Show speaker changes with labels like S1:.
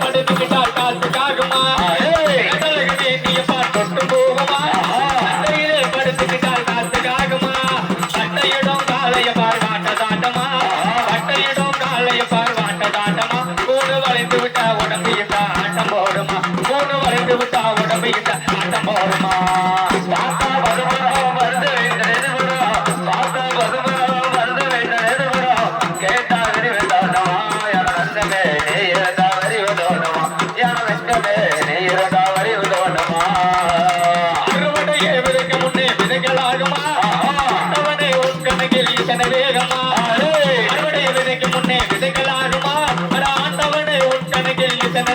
S1: படுத்துக்கிட்டால் காசுக்காகுமா நீ பார்த்து போகுமா சட்டையிலே படுத்துக்கிட்டால் காசுக்காகுமா சட்டையிடும் காலைய பார்வாட்ட தாட்டமா சட்டையிடும் காலைய பார்வாட்ட தாட்டமா கூடு வளைந்து விட்டா உடம்பு இந்த ஆட்டம் போடுமா கூடு வளைந்து விட்டா உடம்பு இந்த ஆட்டம் போடுமா பார்த்தா வருமானம் வருது பார்த்தா வருமானம் வருது கேட்டா விரிவதானமா யார வந்தமே நீ இருந்தா வருவதோனமா யார வெட்டமே நீ இருந்தா வருவதோனமா அறுவடையே விதைக்க முன்னே விதைகளாகுமா அவனை உன் கணக்கில் ஈசன வேகமா அறுவடையை விதைக்க முன்னே விதைகளாகுமா ஆண்டவனை உன் கணக்கில் ஈசன